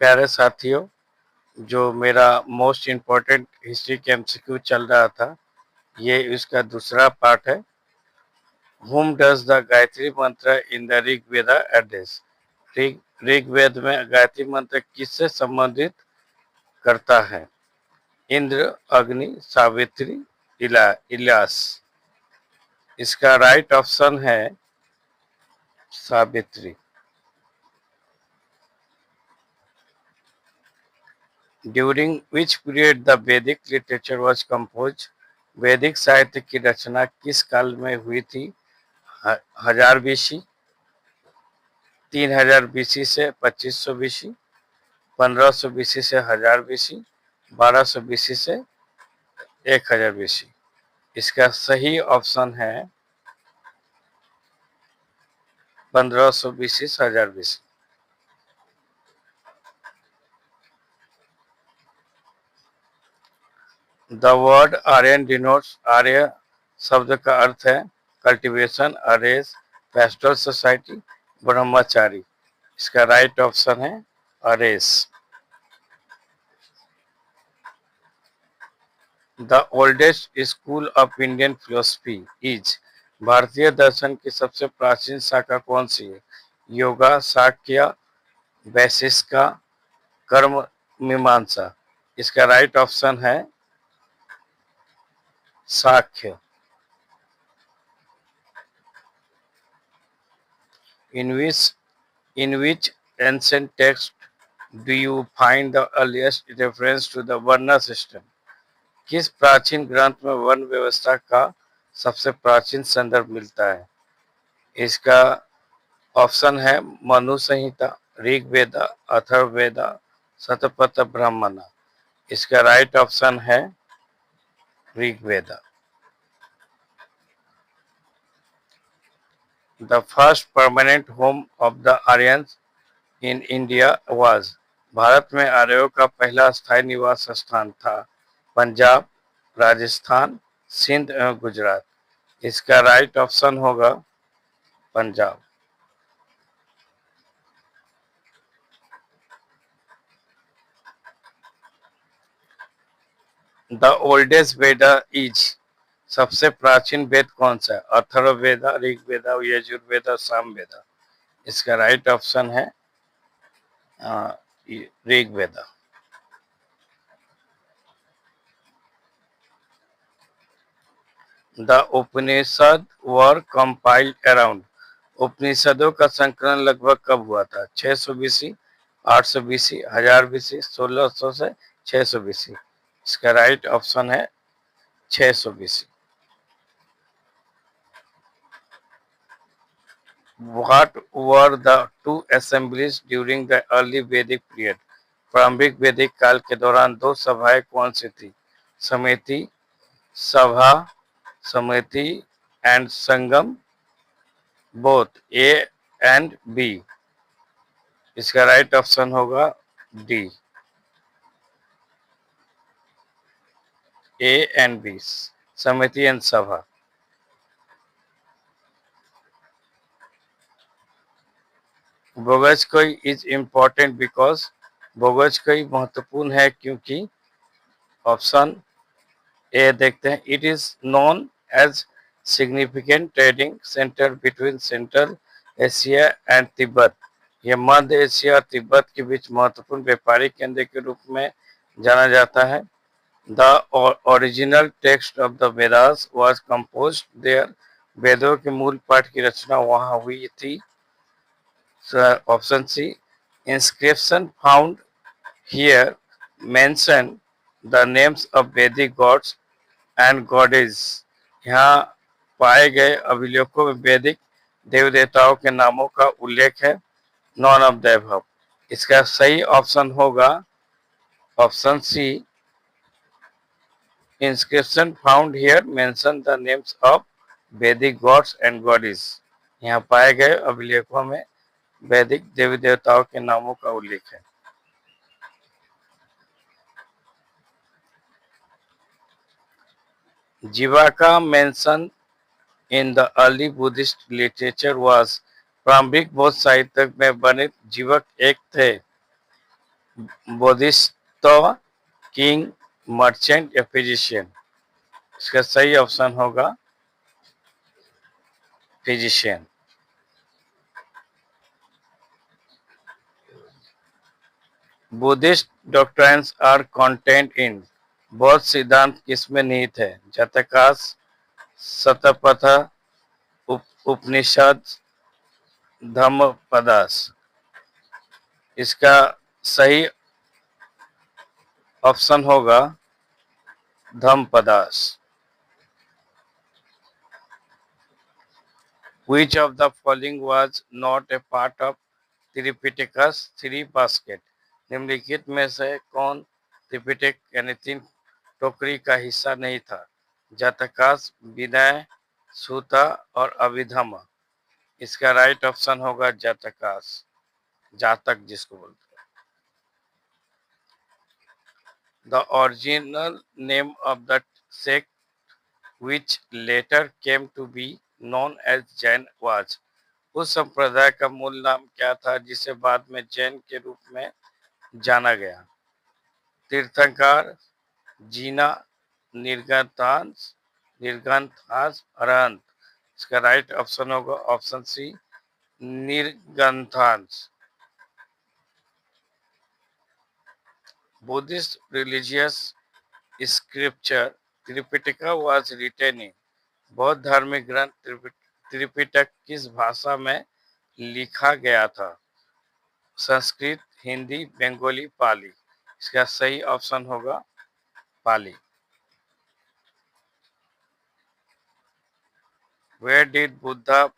प्यारे साथियों, जो मेरा मोस्ट इम्पोर्टेंट हिस्ट्री के एमसीक्यू चल रहा था, ये इसका दूसरा पार्ट है। Whom does the Gayatri mantra in the Rig Veda address? Rigveda में गायत्री मंत्र किससे संबंधित करता है? इंद्र, अग्नि, सावित्री, इलियास। इसका राइट ऑप्शन है Savitri. During which period the वैदिक लिटरेचर वॉज कंपोज? वैदिक साहित्य की रचना किस काल में हुई थी? 1000 बीसी, 3000 बीसी से 2500 बीसी, 1500 बीसी से 1000 बीसी, 1200 बीसी से 1000 बीसी। इसका सही ऑप्शन है 1500 बीसी से 1000 BC. The word Aryan denotes, आर्य शब्द का अर्थ है कल्टीवेशन, अरेज, पेस्टल सोसाइटी, ब्रह्मचारी। इसका राइट ऑप्शन है arrays. The oldest school of Indian philosophy is? भारतीय दर्शन की सबसे प्राचीन शाखा कौन सी है? योगा, साक्य, वैशिष्टिका, कर्म मीमांसा। इसका राइट ऑप्शन है Shakya. In which in which ancient text do you find the earliest reference to the Varna system? किस प्राचीन ग्रंथ में वर्ण व्यवस्था का सबसे प्राचीन संदर्भ मिलता है? इसका ऑप्शन है मनु संहिता, ऋग्वेदा, अथर्ववेदा, शतपथ ब्राह्मण। इसका राइट ऑप्शन है Rigveda. The first permanent home of the Aryans in India was? Bharat में आर्यों का पहला स्थायी निवास स्थान था पंजाब, राजस्थान, सिंध एवं गुजरात। इसका राइट ऑप्शन होगा Punjab. The oldest Veda is? सबसे प्राचीन वेद कौन सा है? अथर्ववेदा, ऋग्वेदा, यजुर्वेदा, सामवेदा। इसका राइट ऑप्शन है Rigveda. The Upanishad were compiled around? उपनिषदों का संकलन लगभग कब हुआ था? 600 बीसी, 800 बीसी, 1000 बीसी, 1600 से 600 बीसी। इसका राइट ऑप्शन है 600 BC. What were the two assemblies during the early Vedic period? प्रारंभिक वैदिक काल के दौरान दो सभाएं कौन सी थी? Samiti, sabha, samiti and sangam, both A and B. इसका राइट ऑप्शन होगा D, A and B, samiti and sabha. Boghazkoi is important because? Boghazkoi महत्वपूर्ण है क्योंकि? ऑप्शन ए देखते हैं। It is known as significant trading centre between central Asia and Tibet. यह मध्य एशिया और तिब्बत के बीच महत्वपूर्ण व्यापारिक केंद्र के रूप में जाना जाता है। The original text of the Vedas was composed there? वेदों के मूल पाठ की रचना वहां हुई थी। Option C. Inscription found here mention the names of Vedic gods and goddess? यहाँ पाए गए अभिलेखों में वैदिक देव देवताओं के नामों का उल्लेख है। None of the above. इसका सही ऑप्शन होगा option C. Inscription found here mention the names of Vedic gods and goddess. यहाँ पाए गए अभिलेखों में वैदिक देवी देवताओं के नामों का उल्लेख है। Jivaka mention in the early Buddhist literature was? प्रारंभिक बौद्ध साहित्य में वर्णित जीवक एक थे। बोधिसत्व, किंग, मर्चेंट या फिजिशियन। इसका सही ऑप्शन होगा physician. Buddhist doctrines are contained in. बौद्ध सिद्धांत किसमें निहित है? जातकास, शतपथ, उपनिषद, धम्मपदास। इसका सही ऑप्शन होगा Dhammapadas. Which of the following was not a part of Tripitakas three basket? निम्नलिखित में से कौन त्रिपिटक यानी तीन टोकरी का हिस्सा नहीं था? जातकास, विनय, सूता और अभिधम। इसका राइट ऑप्शन होगा जातकास, जातक जिसको बोलते हैं। The original name of the sect which later came to be known as Jain was। उस संप्रदाय का मूल नाम क्या था जिसे बाद में जैन के रूप में जाना गया? तीर्थंकर, जीना, निर्गंथांस, निर्गंथास, अरहंत। इसका राइट ऑप्शन होगा option C, Nirganthas. Buddhist religious scripture Tripitaka was written in. बौद्ध धार्मिक ग्रंथ त्रिपिटक किस भाषा में लिखा गया था? संस्कृत, हिंदी, बंगाली, पाली। इसका सही ऑप्शन होगा पाली। Where did Buddha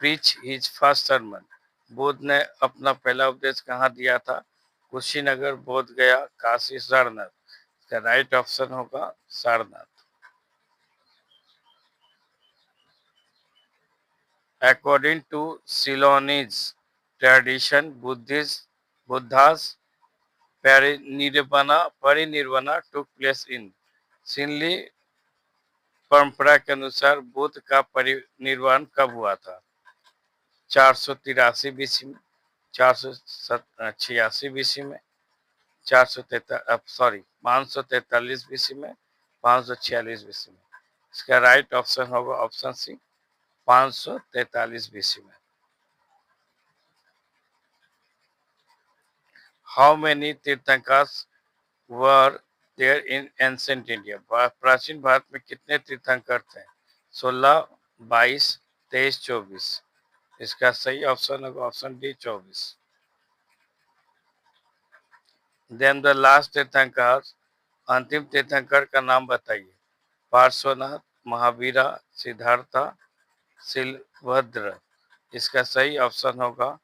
preach his first sermon? Buddha ने अपना पहला उपदेश कहाँ दिया था? कुशीनगर, बोध गया, काशी, सारनाथ। इसका राइट ऑप्शन होगा Sarnath. According to Ceylonese tradition, Buddha's parinirvana took place in। सिनली परंपरा के अनुसार बुद्ध का परिनिर्वाण कब हुआ था? 483 बीसी में, 486 बीसी में, 543 बीसी में, 546 बीसी में। इसका राइट ऑप्शन होगा ऑप्शन सी, 543 बीसी में। How many Tirthankars were there in ancient India? प्राचीन भारत में कितने तीर्थंकर थे? 16, 22, 23, 24। इसका सही ऑप्शन होगा option D, 24। Then the last tirthankar, अंतिम तीर्थंकर का नाम बताइए। पार्श्वनाथ, महावीरा, सिद्धार्था, शिलभद्र। इसका सही ऑप्शन होगा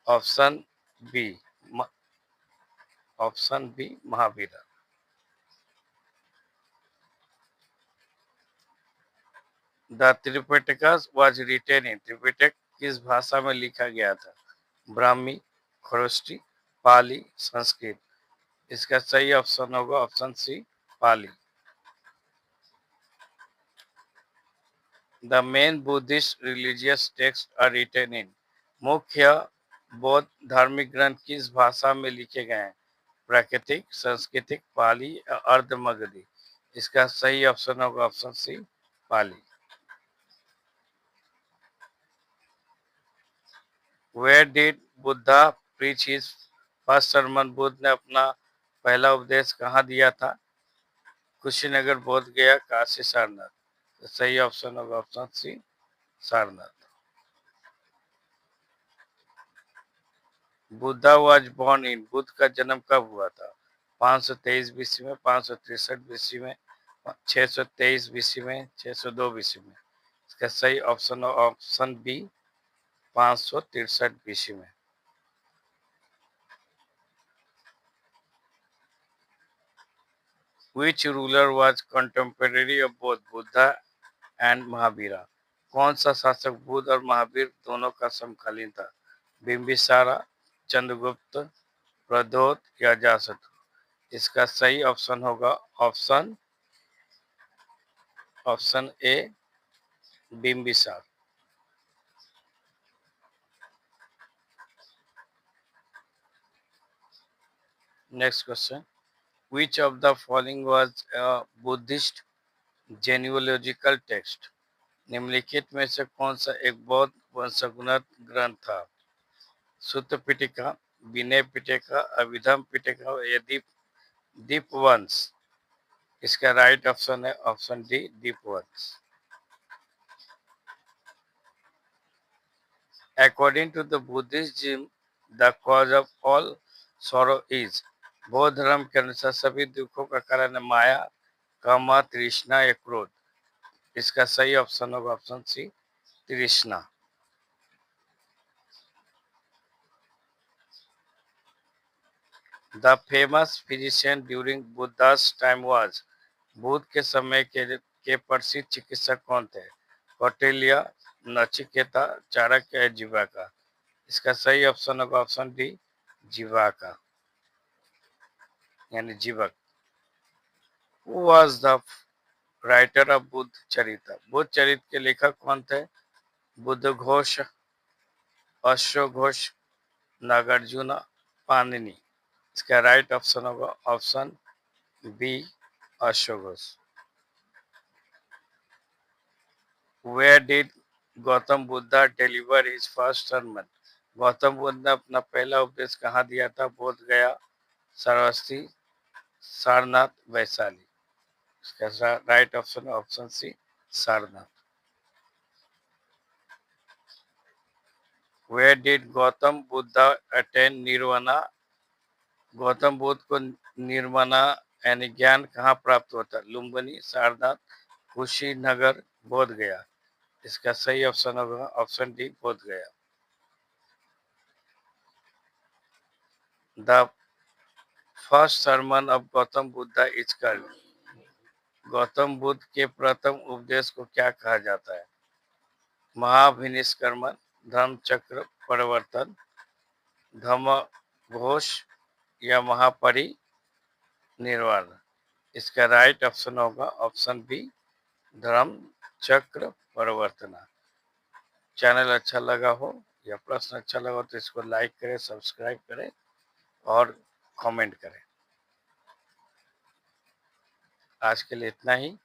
option B, option B, Mahavira. The Tripitakas was written in. त्रिपिटक किस भाषा में लिखा गया था? ब्राह्मी, खरोष्टी, पाली, संस्कृत। इसका सही ऑप्शन होगा option C, Pali. The main Buddhist religious text are written in. मुख्य बौद्ध धार्मिक ग्रंथ किस भाषा में लिखे गए हैं? प्राकृतिक, सांस्कृतिक, पाली, अर्धमगधी। इसका सही ऑप्शन होगा option C, Pali. Where did Buddha preach his first sermon? Buddha ने अपना पहला उपदेश कहाँ दिया था? कुशीनगर, बोध गया, काशी, सारनाथ। तो सही ऑप्शन होगा option C, Sarnath. Buddha was born in. Buddha का जन्म कब हुआ था? 523 बीसी में, 563 बीसी में, 623 बीसी में, 602 बीसी में। इसका सही ऑप्शन ऑप्शन बी, 563 बीसी में। Which ruler was contemporary of both Buddha and Mahavira? कौन सा शासक बुद्ध और महावीर दोनों का समकालीन था? बिंबिसारा, चंद्रगुप्त, प्रद्योत या अजातशत्रु। इसका सही ऑप्शन होगा option A, Bimbisara. Next question, which of the following was a Buddhist genealogical text? निम्नलिखित में से कौन सा एक बौद्ध वंशानुगत ग्रंथ था? सुत्त पिटका, विनय पिटका, अभिधम पिटका या दीपवंश? इसका राइट ऑप्शन है option D, Dipavamsa. According to the Buddhism, the cause of all sorrow is, बौद्ध धर्म के अनुसार सभी दुखों का कारण है माया, कामा, तृष्णा या क्रोध। इसका सही ऑप्शन होगा option C, Trishna. The famous physician during Buddha's time was, Buddha के समय के प्रसिद्ध चिकित्सक कौन थे? कौटिल्य, नचिकेता, चाणक्य या जीवाका? इसका सही ऑप्शन होगा ऑप्शन डी, जीवाका यानी जीवक। Who was the writer of Buddha चरित्र? बुद्ध चरित्र के लेखक कौन थे? बुद्ध घोष, अश्वघोष, नागार्जुन, पाणिनि? इसका राइट ऑप्शन होगा ऑप्शन बी, अश्वघोष। Where did Gautam Buddha deliver his first sermon? Gautam Buddha ने अपना पहला उपदेश कहाँ दिया था? बोध गया, सरस्वती, सारनाथ, वैशाली? इसका right option option C, Sarnath. Where did Gautam Buddha attain nirvana? Gautam Buddha को निर्वाणा यानी ज्ञान कहाँ प्राप्त होता? लुम्बिनी, सारनाथ, कुशीनगर, बोध गया? इसका सही ऑप्शन होगा ऑप्शन डी, बोध गया। The first sermon of Gautam Buddha is called, Gautam Buddha के प्रथम उपदेश को क्या कहा जाता है? महाभिनिष्क्रमण, धर्म चक्र परिवर्तन, धम्म घोष या महापरिनिर्वाण? इसका राइट ऑप्शन होगा ऑप्शन बी, धर्म चक्र परिवर्तन। चैनल अच्छा लगा हो या प्रश्न अच्छा लगा हो तो इसको लाइक करें, सब्सक्राइब करें और कमेंट करें। आज के लिए इतना ही।